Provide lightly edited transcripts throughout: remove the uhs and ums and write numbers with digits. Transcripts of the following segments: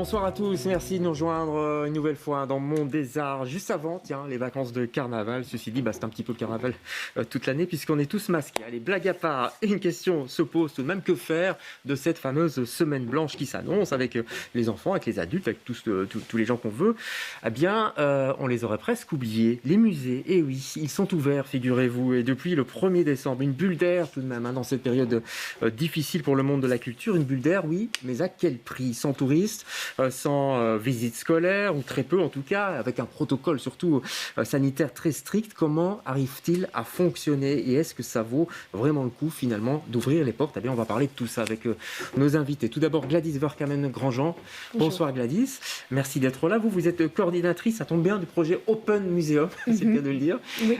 Bonsoir à tous, merci de nous rejoindre une nouvelle fois dans Monde des Arts. Juste avant, les vacances de carnaval. Ceci dit, c'est un petit peu le carnaval toute l'année puisqu'on est tous masqués. Allez, blague à part, une question se pose tout de même. Que faire de cette fameuse semaine blanche qui s'annonce avec les enfants, avec les adultes, avec tous les gens qu'on veut? Eh bien, on les aurait presque oubliés. Les musées, eh oui, ils sont ouverts, figurez-vous. Et depuis le 1er décembre, une bulle d'air tout de même dans cette période difficile pour le monde de la culture. Une bulle d'air, oui, mais à quel prix? Sans touristes, sans visite scolaire, ou très peu en tout cas, avec un protocole surtout sanitaire très strict. Comment arrive-t-il à fonctionner et est-ce que ça vaut vraiment le coup finalement d'ouvrir les portes? Eh bien, on va parler de tout ça avec nos invités. Tout d'abord, Gladys Verkamen-Grandjean. Bonsoir Gladys, merci d'être là. Vous êtes coordinatrice, ça tombe bien, du projet Open Museum, c'est bien de le dire, oui.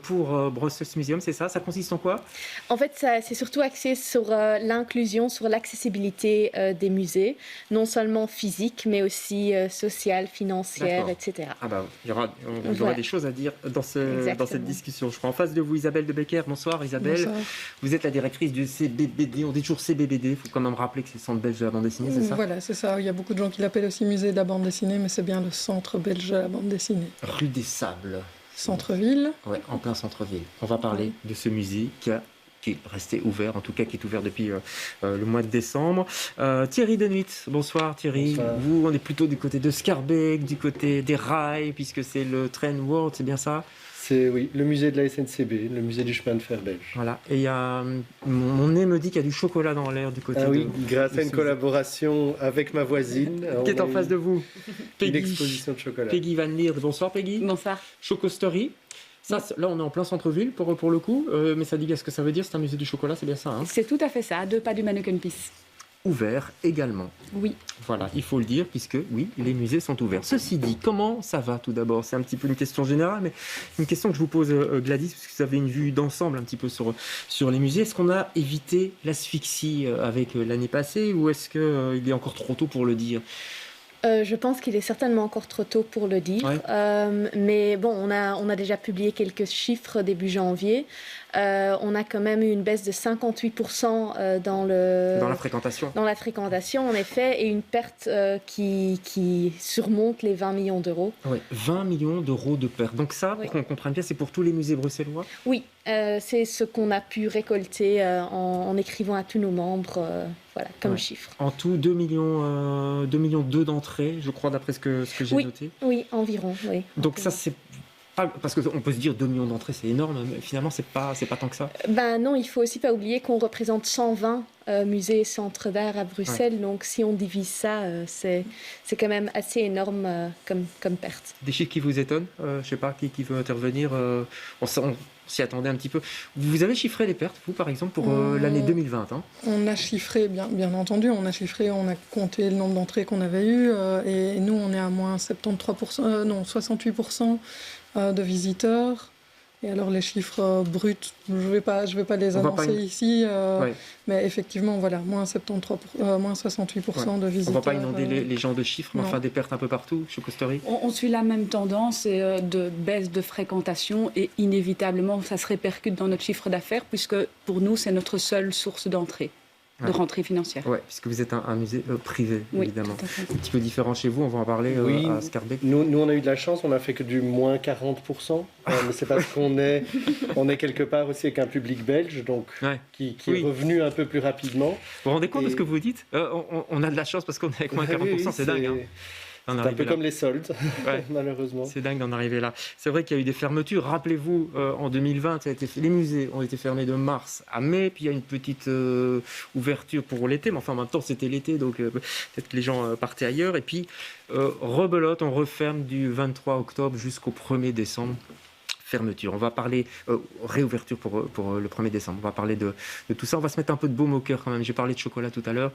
pour Brussels Museum, c'est ça? Ça consiste en quoi? En fait, c'est surtout axé sur l'inclusion, sur l'accessibilité des musées, non seulement physique, mais aussi sociale, financière, etc. Ah bah, il y aura des choses à dire dans cette discussion. Je crois en face de vous Isabelle de Becker. Bonsoir Isabelle. Bonsoir. Vous êtes la directrice du CBBD. On dit toujours CBBD, il faut quand même rappeler que c'est le Centre belge de la bande dessinée, c'est ça? Voilà, c'est ça. Il y a beaucoup de gens qui l'appellent aussi Musée de la bande dessinée, mais c'est bien le Centre belge de la bande dessinée. Rue des Sables. Centre-ville. Ouais, en plein centre-ville. On va parler de ce musée qui est resté ouvert, en tout cas qui est ouvert depuis le mois de décembre. Thierry Denuit, bonsoir Thierry. Bonsoir. Vous, on est plutôt du côté de Scarbeck, du côté des rails, puisque c'est le Train World, c'est bien ça? C'est oui, le musée de la SNCB, le musée du chemin de fer belge. Voilà, et il y a, mon nez me dit qu'il y a du chocolat dans l'air du côté Grâce à une collaboration avec ma voisine. Qui est en face de vous. Une exposition de chocolat. Peggy Van Lierde, bonsoir Peggy. Bonsoir. Chocostory. Ça, là, on est en plein centre-ville pour le coup, mais ça dit ce que ça veut dire, c'est un musée du chocolat, c'est bien ça, hein? C'est tout à fait ça, à 2 pas du Manneken-Pis. Ouvert également. Oui. Voilà, il faut le dire, puisque oui, les musées sont ouverts. Ceci dit, comment ça va tout d'abord? C'est un petit peu une question générale, mais une question que je vous pose, Gladys, parce que vous avez une vue d'ensemble un petit peu sur les musées. Est-ce qu'on a évité l'asphyxie avec l'année passée, ou est-ce qu'il est encore trop tôt pour le dire? Je pense qu'il est certainement encore trop tôt pour le dire. Ouais. Mais bon, on a déjà publié quelques chiffres début janvier. On a quand même eu une baisse de 58% dans la fréquentation. Dans la fréquentation, en effet, et une perte qui surmonte les 20 millions d'euros. Oui, 20 millions d'euros de perte. Donc ça, pour qu'on comprenne bien, c'est pour tous les musées bruxellois? Oui, c'est ce qu'on a pu récolter en écrivant à tous nos membres, comme chiffre. En tout, 2 millions d'entrées, je crois, d'après ce que j'ai noté. Oui, environ. Oui, donc ça, c'est pas, parce qu'on peut se dire 2 millions d'entrées, c'est énorme, mais finalement, c'est pas tant que ça. Non, il faut aussi pas oublier qu'on représente 120 musées et centres d'art à Bruxelles, donc si on divise ça, c'est quand même assez énorme comme perte. Des chiffres qui vous étonnent? Je sais pas, qui veut intervenir? On s'y attendait un petit peu. Vous avez chiffré les pertes, vous, par exemple, pour l'année 2020, hein? On a chiffré, bien entendu, on a compté le nombre d'entrées qu'on avait eues, et nous, on est à moins 68% de visiteurs. Et alors, les chiffres bruts, je vais pas les annoncer ici, mais effectivement, voilà, moins 68% de visiteurs. On ne va pas inonder les gens de chiffres, mais enfin des pertes un peu partout, Chocostory. On suit la même tendance de baisse de fréquentation et inévitablement, ça se répercute dans notre chiffre d'affaires puisque pour nous, c'est notre seule source d'entrée. De rentrée financière. Oui, puisque vous êtes un musée privé, évidemment. Un petit peu différent chez vous, on va en parler à Scarbeck. Nous, on a eu de la chance, on n'a fait que du moins 40%, mais c'est parce qu'on est quelque part aussi avec un public belge, donc qui est revenu un peu plus rapidement. Vous vous rendez compte de ce que vous dites? On a de la chance parce qu'on est avec moins 40%, c'est dingue. Hein. C'est un peu comme les soldes, malheureusement. C'est dingue d'en arriver là. C'est vrai qu'il y a eu des fermetures. Rappelez-vous, en 2020, les musées ont été fermés de mars à mai, puis il y a une petite ouverture pour l'été, mais enfin en même temps c'était l'été, donc peut-être que les gens partaient ailleurs. Et puis, rebelote, on referme du 23 octobre jusqu'au 1er décembre. Fermeture. On va parler réouverture pour le 1er décembre. On va parler de tout ça. On va se mettre un peu de baume au cœur quand même. J'ai parlé de chocolat tout à l'heure.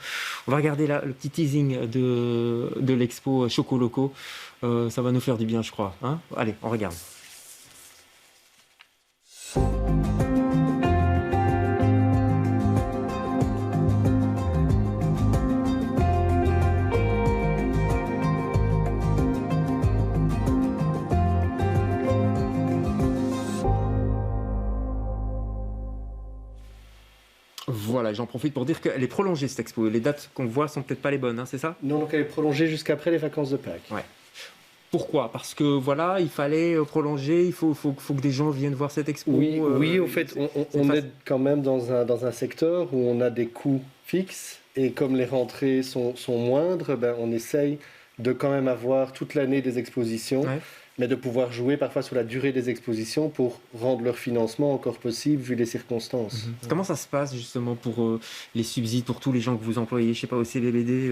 On va regarder le petit teasing de l'expo Chocoloco. Ça va nous faire du bien, je crois. Hein? Allez, on regarde. Voilà, j'en profite pour dire qu'elle est prolongée cette expo. Les dates qu'on voit sont peut-être pas les bonnes, hein, c'est ça? Non, donc elle est prolongée jusqu'après les vacances de Pâques. Ouais. Pourquoi? Parce que voilà, il fallait prolonger, il faut que des gens viennent voir cette expo. Oui, au fait, on est quand même dans un secteur où on a des coûts fixes et comme les rentrées sont moindres, on essaye de quand même avoir toute l'année des expositions. Ouais. Mais de pouvoir jouer parfois sur la durée des expositions pour rendre leur financement encore possible vu les circonstances. Comment ça se passe justement pour les subsides, pour tous les gens que vous employez, je ne sais pas, au CBBD,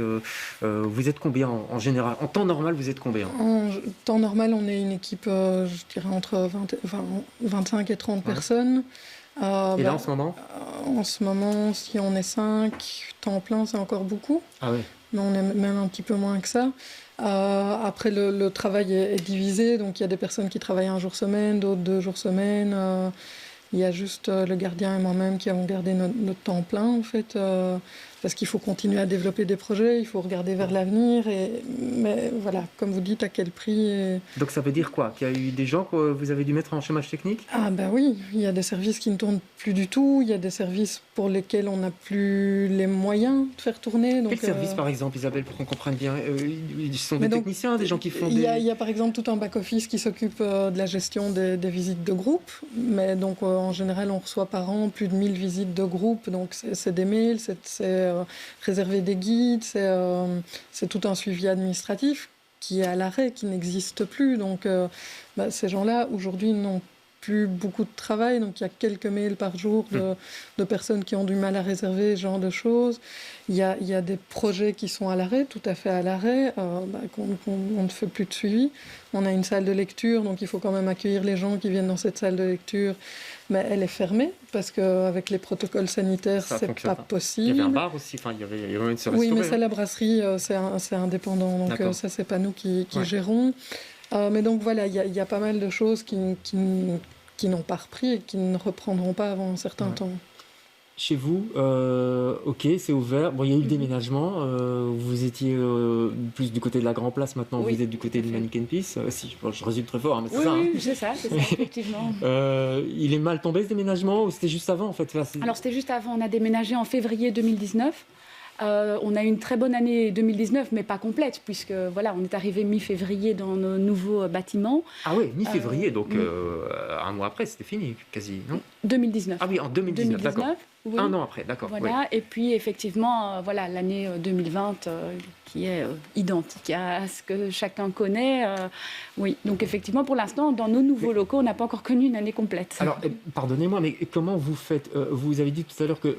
vous êtes combien en général? En temps normal, vous êtes combien? En temps normal, on est une équipe, je dirais, entre 25 et 30 personnes. Et là, en ce moment? En ce moment, si on est 5, temps plein, c'est encore beaucoup. Ah oui. Mais on est même un petit peu moins que ça. Après, le travail est divisé, donc il y a des personnes qui travaillent un jour semaine, d'autres 2 jours semaine. Il y a juste le gardien et moi-même qui avons gardé notre temps plein, en fait, parce qu'il faut continuer à développer des projets, il faut regarder vers l'avenir. Mais voilà, comme vous dites, à quel prix Donc ça veut dire quoi? Qu'il y a eu des gens que vous avez dû mettre en chômage technique? Ah ben oui, il y a des services qui ne tournent plus du tout, il y a des services pour lesquels on n'a plus les moyens de faire tourner. Donc, quels services, par exemple, Isabelle, pour qu'on comprenne bien? Ils sont des techniciens, des gens qui font Il y a par exemple tout un back-office qui s'occupe de la gestion des visites de groupe, mais donc en général, on reçoit par an plus de 1000 visites de groupe, donc c'est des mails, c'est réserver des guides, c'est tout un suivi administratif qui est à l'arrêt, qui n'existe plus. Donc ces gens-là, aujourd'hui, n'ont plus beaucoup de travail, donc il y a quelques mails par jour de personnes qui ont du mal à réserver ce genre de choses. Il y a des projets qui sont à l'arrêt, tout à fait à l'arrêt, qu'on ne fait plus de suivi. On a une salle de lecture, donc il faut quand même accueillir les gens qui viennent dans cette salle de lecture, mais elle est fermée parce qu'avec les protocoles sanitaires, c'est pas possible. Il y avait un bar aussi, il y avait une se restaurer. Oui, mais ça, la brasserie, c'est indépendant, donc ça, c'est pas nous qui gérons. Mais donc voilà, il y a pas mal de choses qui n'ont pas repris et qui ne reprendront pas avant un certain temps. Chez vous, ok, c'est ouvert. Bon, il y a eu le déménagement. Vous étiez plus du côté de la Grand Place, maintenant vous êtes du côté du Mannequin Peace. Si, je résume très fort, mais c'est ça. Oui, c'est ça, effectivement. Il est mal tombé ce déménagement ou c'était juste avant en fait? Alors c'était juste avant, on a déménagé en février 2019. On a eu une très bonne année 2019, mais pas complète, puisque voilà, on est arrivé mi-février dans nos nouveaux bâtiments. Ah oui, mi-février, donc un mois après, c'était fini, quasi, non? 2019. Ah oui, en 2019, d'accord. Oui. Un an après, d'accord. Voilà, oui. Et puis effectivement, voilà, l'année 2020 qui est identique à ce que chacun connaît. Oui, donc effectivement, pour l'instant, dans nos nouveaux locaux, on n'a pas encore connu une année complète. Alors, pardonnez-moi, mais comment vous faites? Vous avez dit tout à l'heure que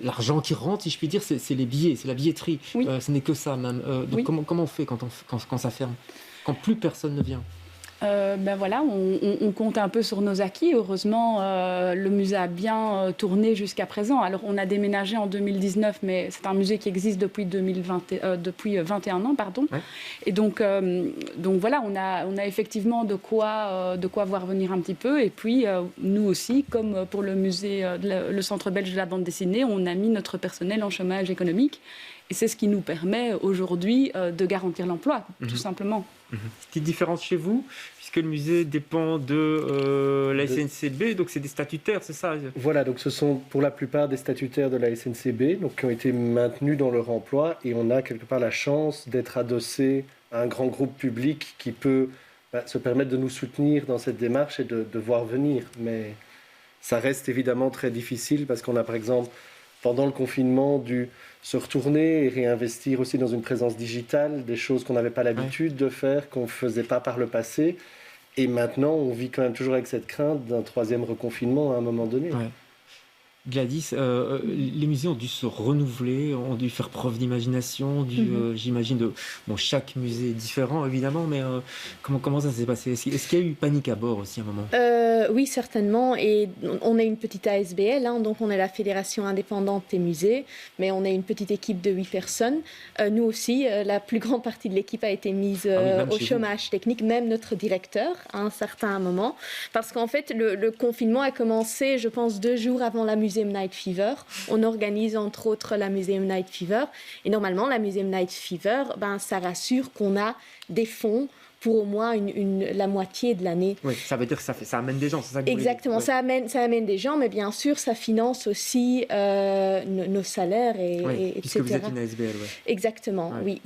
l'argent qui rentre, si je puis dire, c'est les billets, c'est la billetterie. Oui. Ce n'est que ça même. Donc comment on fait quand ça ferme? Quand plus personne ne vient? Voilà, on compte un peu sur nos acquis. Heureusement, le musée a bien tourné jusqu'à présent. Alors, on a déménagé en 2019, mais c'est un musée qui existe depuis 21 ans, pardon. Ouais. Et donc voilà, on a effectivement de quoi voir venir un petit peu. Et puis, nous aussi, comme pour le musée, le Centre belge de la bande dessinée, on a mis notre personnel en chômage économique. Et c'est ce qui nous permet aujourd'hui de garantir l'emploi, tout simplement. Petite différence chez vous, puisque le musée dépend de la SNCB, donc c'est des statutaires, c'est ça? Voilà, donc ce sont pour la plupart des statutaires de la SNCB, donc qui ont été maintenus dans leur emploi, et on a quelque part la chance d'être adossé à un grand groupe public qui peut se permettre de nous soutenir dans cette démarche et de voir venir. Mais ça reste évidemment très difficile parce qu'on a par exemple, pendant le confinement, dû se retourner et réinvestir aussi dans une présence digitale, des choses qu'on n'avait pas l'habitude de faire, qu'on ne faisait pas par le passé. Et maintenant, on vit quand même toujours avec cette crainte d'un 3e reconfinement à un moment donné. Ouais. Gladys, les musées ont dû se renouveler, ont dû faire preuve d'imagination, j'imagine, chaque musée est différent évidemment, mais comment ça s'est passé? Est-ce qu'il y a eu panique à bord aussi à un moment? Oui, certainement, et on est une petite ASBL, donc on est la Fédération indépendante des musées, mais on est une petite équipe de 8 personnes. Nous aussi, la plus grande partie de l'équipe a été mise au chômage technique, même notre directeur à un certain moment, parce qu'en fait, le confinement a commencé, je pense, 2 jours avant la musée Museum Night Fever. On organise entre autres la Museum Night Fever. Et normalement, la Museum Night Fever, ça rassure qu'on a des fonds pour au moins la moitié de l'année. Oui, ça veut dire que ça amène des gens, c'est ça que vous Exactement, voulez dire. Ça amène des gens, mais bien sûr, ça finance aussi nos salaires, etc. Puisque vous êtes une ASBL, Exactement, oui.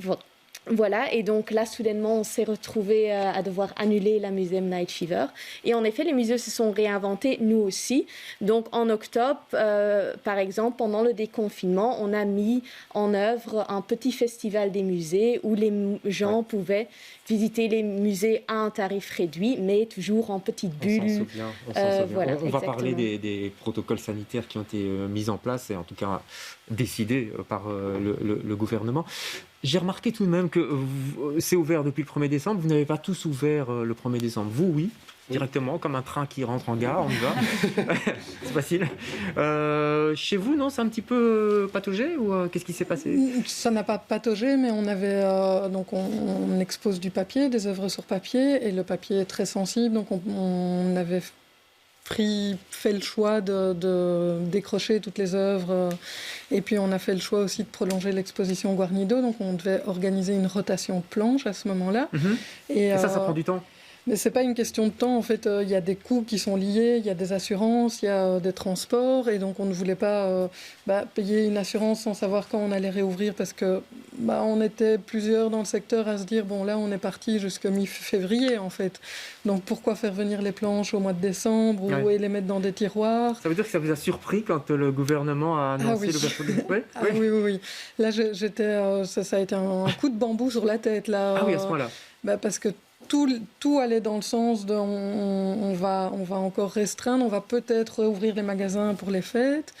Voilà, et donc là, soudainement, on s'est retrouvés à devoir annuler la Museum Night Fever. Et en effet, les musées se sont réinventés, nous aussi. Donc en octobre, par exemple, pendant le déconfinement, on a mis en œuvre un petit festival des musées où les gens pouvaient visiter les musées à un tarif réduit, mais toujours en petite bulle. On s'en souvient. Voilà, on va parler des protocoles sanitaires qui ont été mis en place et en tout cas décidés par le gouvernement. J'ai remarqué tout de même que c'est ouvert depuis le 1er décembre. Vous n'avez pas tous ouvert le 1er décembre. Vous, oui, directement, comme un train qui rentre en gare, on y va. C'est facile. Chez vous, non, c'est un petit peu pataugé ou qu'est-ce qui s'est passé? Ça n'a pas pataugé, mais on avait donc on expose du papier, des œuvres sur papier, et le papier est très sensible, donc on avait fait le choix de décrocher toutes les œuvres, et puis on a fait le choix aussi de prolonger l'exposition Guarnido, donc on devait organiser une rotation de planches à ce moment-là. Et ça prend du temps? Mais c'est pas une question de temps, en fait, il y a des coûts qui sont liés, il y a des assurances, il y a des transports, et donc on ne voulait pas payer une assurance sans savoir quand on allait réouvrir, parce que on était plusieurs dans le secteur à se dire, bon là on est parti jusqu'à mi-février en fait, donc pourquoi faire venir les planches au mois de décembre ou et les mettre dans des tiroirs? Ça veut dire que ça vous a surpris quand le gouvernement a annoncé l'ouverture des... Oui. Là ça a été un coup de bambou sur la tête là. Ah oui, à ce point-là. Parce que tout allait dans le sens de on va encore restreindre, on va peut-être ouvrir les magasins pour les fêtes,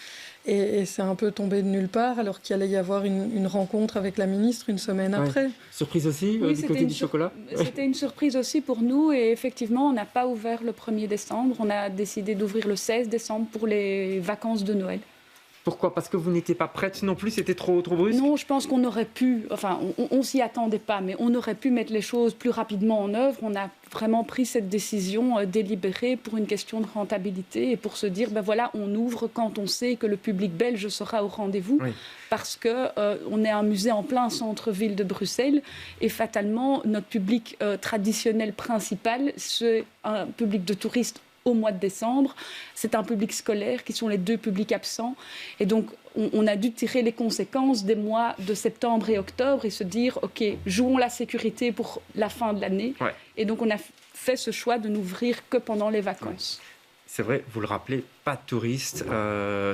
et c'est un peu tombé de nulle part alors qu'il allait y avoir une rencontre avec la ministre une semaine après. Surprise aussi du côté du chocolat? C'était une surprise aussi pour nous, et effectivement on n'a pas ouvert le 1er décembre, on a décidé d'ouvrir le 16 décembre pour les vacances de Noël. Pourquoi? Parce que vous n'étiez pas prête non plus? C'était trop brusque? Non, je pense qu'on aurait pu, enfin on s'y attendait pas, mais on aurait pu mettre les choses plus rapidement en œuvre. On a vraiment pris cette décision délibérée pour une question de rentabilité et pour se dire, voilà, on ouvre quand on sait que le public belge sera au rendez-vous, parce qu'on est un musée en plein centre-ville de Bruxelles, et fatalement, notre public traditionnel principal, c'est un public de touristes au mois de décembre. C'est un public scolaire qui sont les deux publics absents. Et donc, on a dû tirer les conséquences des mois de septembre et octobre et se dire, OK, jouons la sécurité pour la fin de l'année. Et donc, on a fait ce choix de n'ouvrir que pendant les vacances. C'est vrai, vous le rappelez, pas de touristes.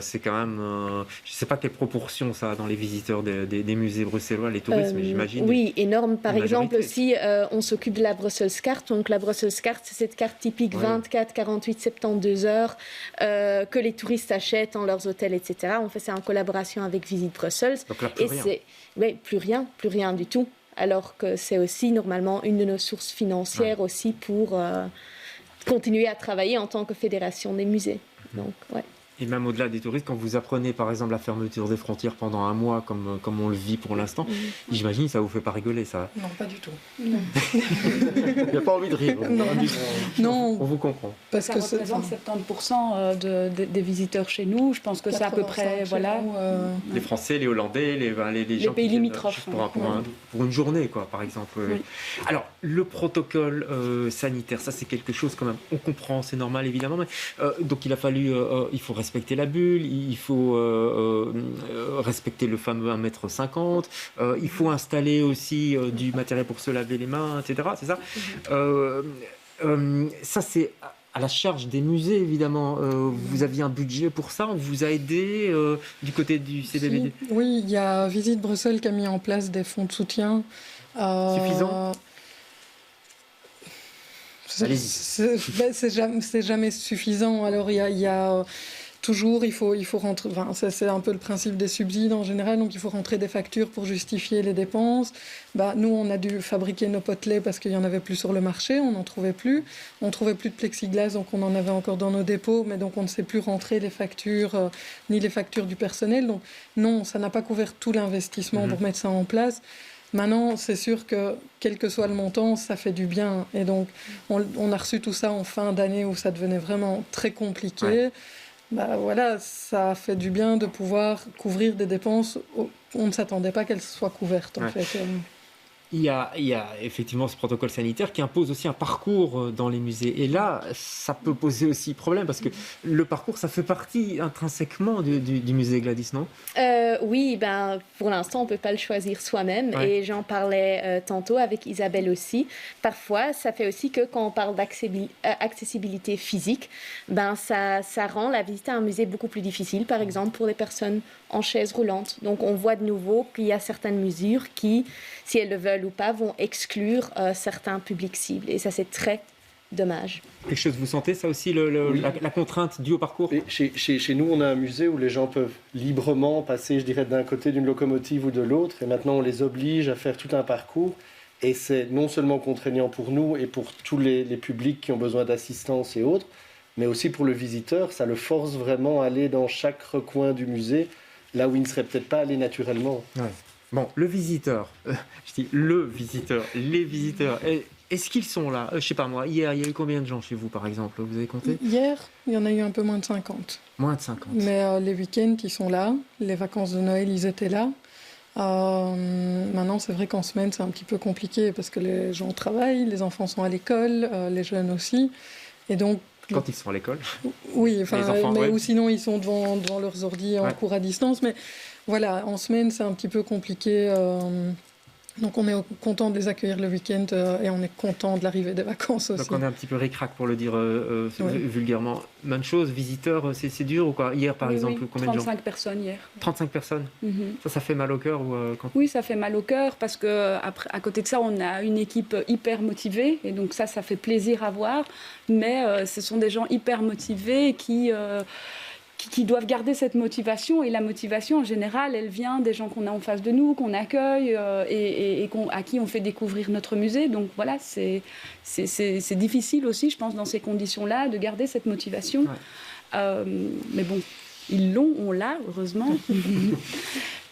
C'est quand même... je ne sais pas quelle proportion ça a dans les visiteurs des musées bruxellois, les touristes, mais j'imagine... Oui, énorme. Par exemple, aussi, on s'occupe de la Brussels Card. Donc la Brussels Card, c'est cette carte typique 24, 48, 72 heures que les touristes achètent dans leurs hôtels, etc. On fait ça en collaboration avec Visite Brussels. Donc là, plus rien. Plus rien du tout. Alors que c'est aussi normalement une de nos sources financières aussi pour... continuer à travailler en tant que fédération des musées. Donc, Et même au-delà des touristes, quand vous apprenez par exemple la fermeture des frontières pendant un mois, comme on le vit pour l'instant, j'imagine que ça ne vous fait pas rigoler, ça? Non, pas du tout. Il n'y a pas envie de rire. Non. On vous comprend. Parce que ça représente 70% des visiteurs chez nous. Je pense que c'est à peu près... Les Français, les Hollandais, les gens pays qui limitrophes. Pour une journée, quoi, par exemple. Oui. Alors, le protocole sanitaire, ça c'est quelque chose quand même, on comprend, c'est normal évidemment, mais donc il a fallu... il faut respecter la bulle, il faut respecter le fameux 1,50 m, il faut installer aussi du matériel pour se laver les mains, etc. C'est ça. Ça, c'est à la charge des musées, évidemment. Vous aviez un budget pour ça? On vous a aidé du côté du CBBD? Oui, il y a Visite Bruxelles qui a mis en place des fonds de soutien. Suffisant? C'est jamais suffisant. Alors, il y a toujours, il faut rentrer. Enfin, c'est un peu le principe des subsides en général. Donc, il faut rentrer des factures pour justifier les dépenses. Nous, on a dû fabriquer nos potelets parce qu'il y en avait plus sur le marché. On n'en trouvait plus. On trouvait plus de plexiglas, donc on en avait encore dans nos dépôts. Mais donc, on ne sait plus rentrer les factures ni les factures du personnel. Donc, non, ça n'a pas couvert tout l'investissement pour mettre ça en place. Maintenant, c'est sûr que, quel que soit le montant, ça fait du bien. Et donc, on a reçu tout ça en fin d'année où ça devenait vraiment très compliqué. voilà, ça fait du bien de pouvoir couvrir des dépenses. On ne s'attendait pas qu'elles soient couvertes, en fait. Il y a effectivement ce protocole sanitaire qui impose aussi un parcours dans les musées. Et là, ça peut poser aussi problème parce que le parcours, ça fait partie intrinsèquement du musée, Gladys, non? Oui, pour l'instant, on ne peut pas le choisir soi-même. Ouais. Et j'en parlais tantôt avec Isabelle aussi. Parfois, ça fait aussi que quand on parle d'accessibilité physique, ça rend la visite à un musée beaucoup plus difficile, par exemple pour les personnes en chaise roulante. Donc, on voit de nouveau qu'il y a certaines mesures qui, si elles le veulent ou pas, vont exclure certains publics cibles. Et ça, c'est très dommage. Quelque chose, vous sentez ça aussi, la contrainte due au parcours? Et chez nous, on a un musée où les gens peuvent librement passer, je dirais, d'un côté d'une locomotive ou de l'autre. Et maintenant, on les oblige à faire tout un parcours. Et c'est non seulement contraignant pour nous et pour tous les publics qui ont besoin d'assistance et autres, mais aussi pour le visiteur. Ça le force vraiment à aller dans chaque recoin du musée, là où il ne serait peut-être pas allé naturellement. Ouais. Bon, le visiteur, je dis le visiteur, les visiteurs, est-ce qu'ils sont là? Je sais pas moi, hier, il y a eu combien de gens chez vous, par exemple? Vous avez compté? Hier, il y en a eu un peu moins de 50. Moins de 50. Mais les week-ends, ils sont là. Les vacances de Noël, ils étaient là. Maintenant, c'est vrai qu'en semaine, c'est un petit peu compliqué parce que les gens travaillent, les enfants sont à l'école, les jeunes aussi. Et donc, quand ils sont à l'école? Oui, enfants, mais ouais. Ou sinon, ils sont devant leurs ordi en cours à distance. Mais voilà, en semaine, c'est un petit peu compliqué. Donc, on est content de les accueillir le week-end et on est content de l'arrivée des vacances aussi. Donc, on est un petit peu ric-rac pour le dire vulgairement. Même chose, visiteurs, c'est dur ou quoi? Hier, par exemple, combien de gens? 35 personnes hier. 35 personnes. Ça fait mal au cœur Oui, ça fait mal au cœur parce que après, à côté de ça, on a une équipe hyper motivée et donc ça fait plaisir à voir. Mais ce sont des gens hyper motivés qui doivent garder cette motivation. Et la motivation, en général, elle vient des gens qu'on a en face de nous, qu'on accueille et à qui on fait découvrir notre musée. Donc voilà, c'est difficile aussi, je pense, dans ces conditions-là, de garder cette motivation. Ouais. Mais bon, on l'a, heureusement.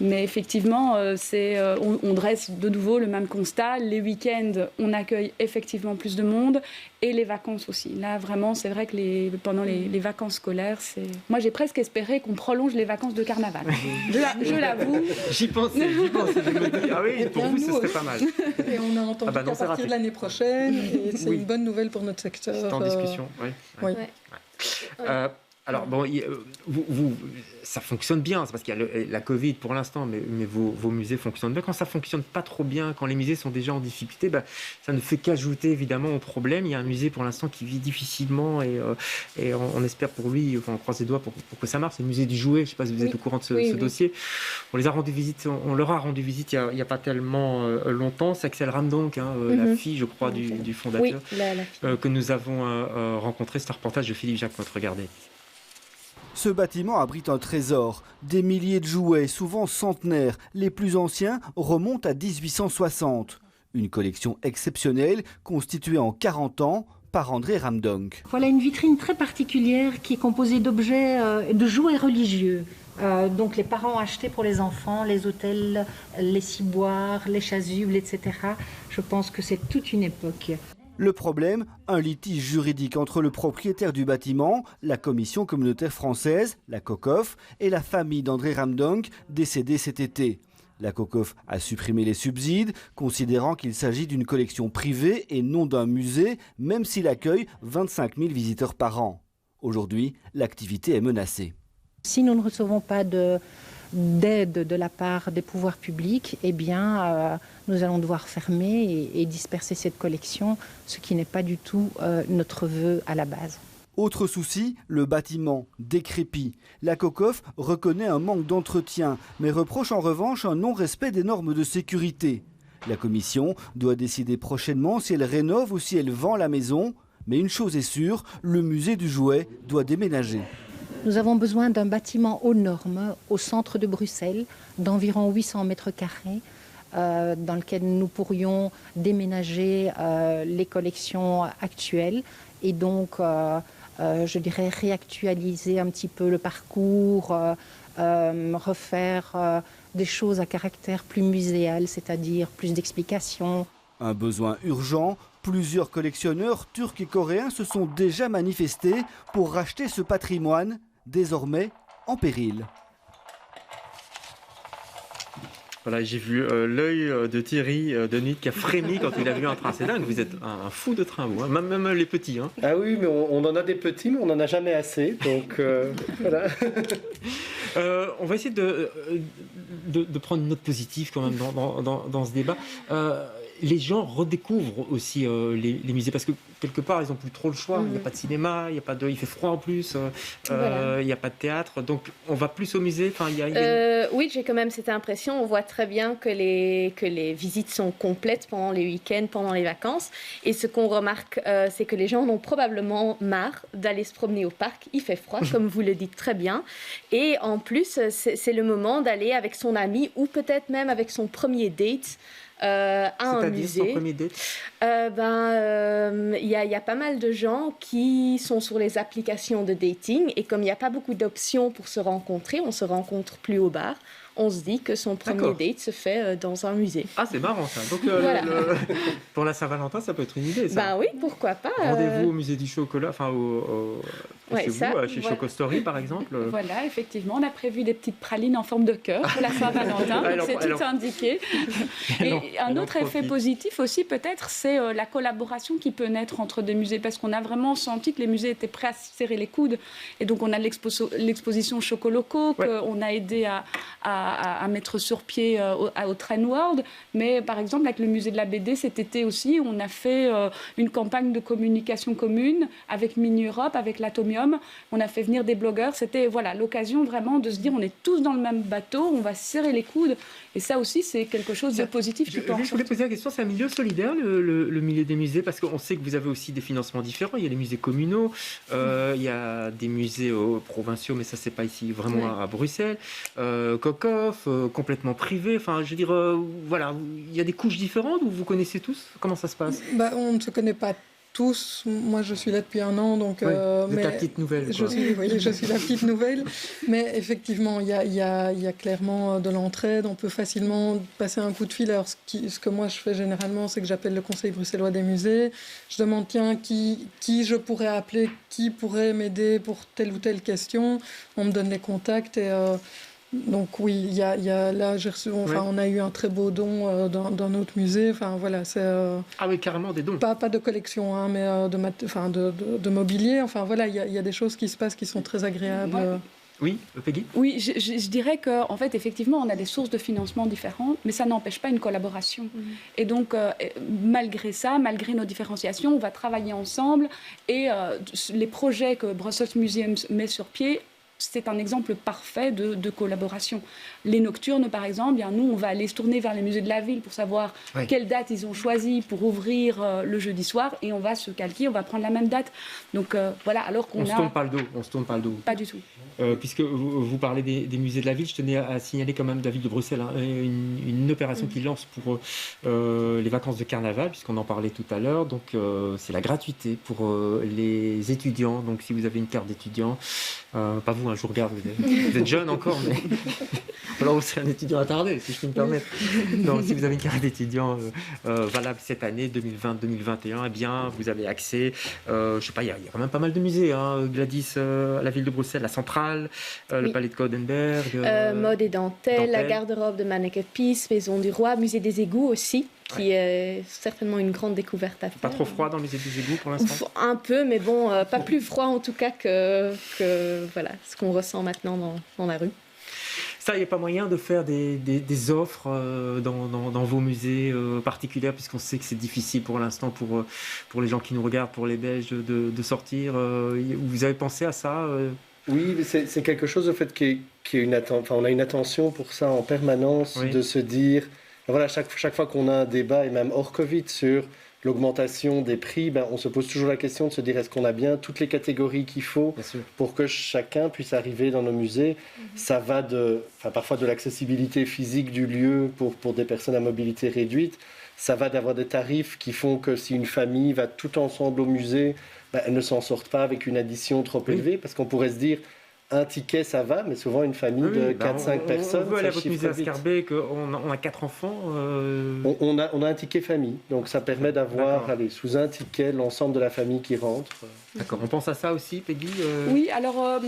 Mais effectivement, on dresse de nouveau le même constat. Les week-ends, on accueille effectivement plus de monde. Et les vacances aussi. Là, vraiment, c'est vrai que pendant les vacances scolaires, moi, j'ai presque espéré qu'on prolonge les vacances de carnaval. Je l'avoue. J'y pensais. Je me dis, ah oui, pour vous, ce serait pas mal. Et on a entendu qu'à partir de l'année prochaine, et c'est une bonne nouvelle pour notre secteur. C'est en discussion, oui. Alors, bon, ça fonctionne bien, c'est parce qu'il y a la Covid pour l'instant, mais vos musées fonctionnent bien. Quand ça ne fonctionne pas trop bien, quand les musées sont déjà en difficulté, ça ne fait qu'ajouter évidemment au problème. Il y a un musée pour l'instant qui vit difficilement et on espère pour lui, on croise les doigts pour que ça marche. C'est le musée du jouet, je ne sais pas si vous êtes au courant de ce dossier. On leur a rendu visite il n'y a pas tellement longtemps. C'est Axel Ramdonk, la fille, je crois, du fondateur, que nous avons rencontré. C'est un reportage de Philippe Jacques, regardez. Ce bâtiment abrite un trésor. Des milliers de jouets, souvent centenaires. Les plus anciens remontent à 1860. Une collection exceptionnelle constituée en 40 ans par André Ramdonk. Voilà une vitrine très particulière qui est composée d'objets, de jouets religieux. Donc les parents achetaient pour les enfants les autels, les ciboires, les chasubles, etc. Je pense que c'est toute une époque. Le problème, un litige juridique entre le propriétaire du bâtiment, la commission communautaire française, la COCOF, et la famille d'André Ramdonk, décédé cet été. La COCOF a supprimé les subsides, considérant qu'il s'agit d'une collection privée et non d'un musée, même s'il accueille 25 000 visiteurs par an. Aujourd'hui, l'activité est menacée. Si nous ne recevons pas d'aide de la part des pouvoirs publics, eh bien, nous allons devoir fermer et disperser cette collection, ce qui n'est pas du tout notre vœu à la base. Autre souci, le bâtiment décrépit. La COCOF reconnaît un manque d'entretien, mais reproche en revanche un non-respect des normes de sécurité. La commission doit décider prochainement si elle rénove ou si elle vend la maison. Mais une chose est sûre, le musée du jouet doit déménager. Nous avons besoin d'un bâtiment aux normes au centre de Bruxelles, d'environ 800 mètres carrés, dans lequel nous pourrions déménager les collections actuelles et donc, je dirais, réactualiser un petit peu le parcours, refaire des choses à caractère plus muséal, c'est-à-dire plus d'explications. Un besoin urgent. Plusieurs collectionneurs turcs et coréens se sont déjà manifestés pour racheter ce patrimoine désormais en péril. Voilà, j'ai vu l'œil de Thierry Denis qui a frémi quand il a vu un train. C'est dingue, vous êtes un fou de train, vous, hein. Même les petits. Hein. Ah oui, mais on en a des petits, mais on n'en a jamais assez. Donc voilà. On va essayer de prendre une note positive quand même dans ce débat. Les gens redécouvrent aussi les musées parce que quelque part ils n'ont plus trop le choix. Il n'y a pas de cinéma, il fait froid en plus, il n'y a pas de théâtre, donc on va plus au musée. Enfin, oui, j'ai quand même cette impression. On voit très bien que les visites sont complètes pendant les week-ends, pendant les vacances. Et ce qu'on remarque, c'est que les gens en ont probablement marre d'aller se promener au parc. Il fait froid, comme vous le dites très bien. Et en plus, c'est le moment d'aller avec son ami ou peut-être même avec son premier date. À un musée. Son premier date y a pas mal de gens qui sont sur les applications de dating et comme il n'y a pas beaucoup d'options pour se rencontrer, on se rencontre plus au bar. On se dit que son premier date se fait dans un musée. Ah, c'est marrant ça. Donc, voilà. Pour la Saint-Valentin, ça peut être une idée. Ça. Oui, pourquoi pas. Rendez-vous au musée du chocolat, enfin chez Chocostory par exemple. Voilà, effectivement, on a prévu des petites pralines en forme de cœur pour la Saint-Valentin. C'est tout indiqué. Et un autre effet positif aussi, peut-être, c'est la collaboration qui peut naître entre des musées, parce qu'on a vraiment senti que les musées étaient prêts à se serrer les coudes. Et donc, on a l'exposition Chocoloco, qu'on a aidé à mettre sur pied au Train World. Mais par exemple, avec le musée de la BD, cet été aussi, on a fait une campagne de communication commune avec Mini Europe, avec l'Atomium. On a fait venir des blogueurs. C'était l'occasion vraiment de se dire on est tous dans le même bateau, on va serrer les coudes. Et ça aussi, c'est quelque chose de positif. Je voulais poser la question, c'est un milieu solidaire, le milieu des musées, parce qu'on sait que vous avez aussi des financements différents. Il y a les musées communaux, il y a des musées provinciaux, mais ça, c'est pas ici, vraiment à Bruxelles. COCOF, complètement privé. Enfin, je veux dire, il y a des couches différentes où vous connaissez tous. Comment ça se passe ? On ne se connaît pas tous. Moi, je suis là depuis 1 an, donc. Vous êtes la petite nouvelle. Je suis la petite nouvelle. Mais effectivement, il y a clairement de l'entraide. On peut facilement passer un coup de fil. Alors, ce que moi je fais généralement, c'est que j'appelle le Conseil bruxellois des musées. Je demande qui je pourrais appeler, qui pourrait m'aider pour telle ou telle question. On me donne les contacts et. Donc oui, là j'ai reçu, on a eu un très beau don dans notre musée. Enfin voilà, c'est ah oui, carrément des dons. Pas de collection, hein, mais de mobilier. Enfin voilà, il y a des choses qui se passent qui sont très agréables. Oui, Peggy ? Oui, je dirais qu'en fait, effectivement, on a des sources de financement différentes, mais ça n'empêche pas une collaboration. Et donc, malgré ça, malgré nos différenciations, on va travailler ensemble. Et les projets que Brussels Museum met sur pied, c'est un exemple parfait de collaboration. Les nocturnes, par exemple, nous, on va aller se tourner vers les musées de la ville pour savoir quelle date ils ont choisi pour ouvrir le jeudi soir, et on va se calquer, on va prendre la même date. Donc voilà, alors qu'on on se tourne pas le dos. Pas du tout. Puisque vous parlez des musées de la ville, je tenais à signaler quand même, David de Bruxelles, une opération qu'il lance pour les vacances de carnaval, puisqu'on en parlait tout à l'heure. Donc c'est la gratuité pour les étudiants. Donc si vous avez une carte d'étudiant, pas vous, je vous regarde, vous êtes jeune encore, mais alors vous serez un étudiant attardé, si je peux me permettre. Donc si vous avez une carte d'étudiant valable cette année 2020-2021, eh bien vous avez accès, je sais pas, il y a quand même pas mal de musées, Gladys, à la ville de Bruxelles, la Centrale, le Palais de Codenberg, Mode et dentelle, la garde-robe de Manneke-Pis, Maison du Roi, musée des égouts aussi, qui est certainement une grande découverte à faire. Pas trop froid dans le musée des égouts pour l'instant ? Un peu, mais bon, pas plus froid en tout cas que ce qu'on ressent maintenant dans la rue. Ça, il n'y a pas moyen de faire des offres dans vos musées particuliers, puisqu'on sait que c'est difficile pour l'instant pour les gens qui nous regardent, pour les Belges, de sortir. Vous avez pensé à ça Oui, c'est quelque chose au fait qui est on a une attention pour ça en permanence, de se dire, voilà, chaque fois qu'on a un débat, et même hors Covid, sur l'augmentation des prix, on se pose toujours la question de se dire est-ce qu'on a bien toutes les catégories qu'il faut pour que chacun puisse arriver dans nos musées. Ça va parfois de l'accessibilité physique du lieu pour des personnes à mobilité réduite. Ça va d'avoir des tarifs qui font que si une famille va tout ensemble au musée, elle ne s'en sort pas avec une addition trop élevée, parce qu'on pourrait se dire un ticket ça va, mais souvent une famille de 4-5 personnes. On veut aller à votre musée à Scarbeck, on a 4 enfants. On a un ticket famille, donc ça permet d'avoir sous un ticket l'ensemble de la famille qui rentre. D'accord, on pense à ça aussi, Peggy Oui, alors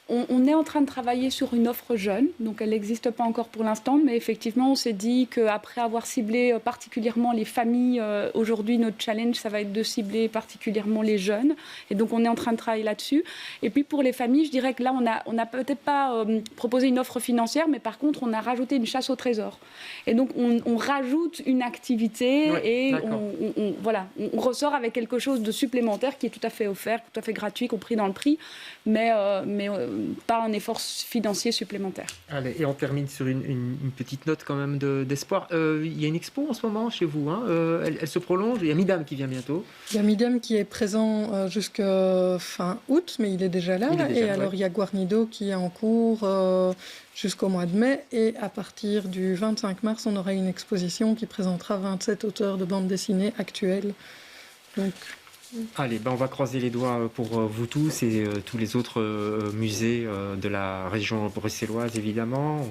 On est en train de travailler sur une offre jeune, donc elle n'existe pas encore pour l'instant, mais effectivement, on s'est dit qu'après avoir ciblé particulièrement les familles, aujourd'hui, notre challenge, ça va être de cibler particulièrement les jeunes. Et donc, on est en train de travailler là-dessus. Et puis, pour les familles, je dirais que là, on n'a peut-être pas proposé une offre financière, mais par contre, on a rajouté une chasse au trésor. Et donc, on rajoute une activité et on ressort avec quelque chose de supplémentaire qui est tout à fait offert, tout à fait gratuit, compris dans le prix, mais pas un effort financier supplémentaire. Allez, et on termine sur une petite note quand même d'espoir. Il y a une expo en ce moment chez vous, hein, elle se prolonge. Il y a Midam qui vient bientôt. Il y a Midam qui est présent jusqu'à fin août, mais il est déjà là. Alors il y a Guarnido qui est en cours jusqu'au mois de mai. Et à partir du 25 mars, on aura une exposition qui présentera 27 auteurs de bande dessinée actuels. Donc... Allez, on va croiser les doigts pour vous tous et tous les autres musées de la région bruxelloise, évidemment.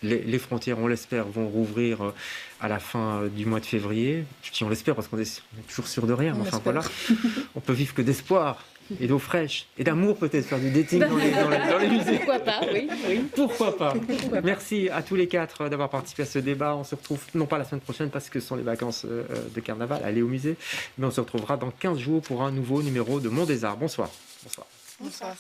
Les frontières, on l'espère, vont rouvrir à la fin du mois de février. Je dis on l'espère parce qu'on est toujours sûr de rien. Mais enfin voilà, on peut vivre que d'espoir et d'eau fraîche et d'amour peut-être, faire du dating dans les musées. Pourquoi pas, oui. Pourquoi pas. Merci à tous les quatre d'avoir participé à ce débat. On se retrouve non pas la semaine prochaine parce que ce sont les vacances de carnaval, allez au musée, mais on se retrouvera dans 15 jours pour un nouveau numéro de Monde des Arts. Bonsoir. Bonsoir.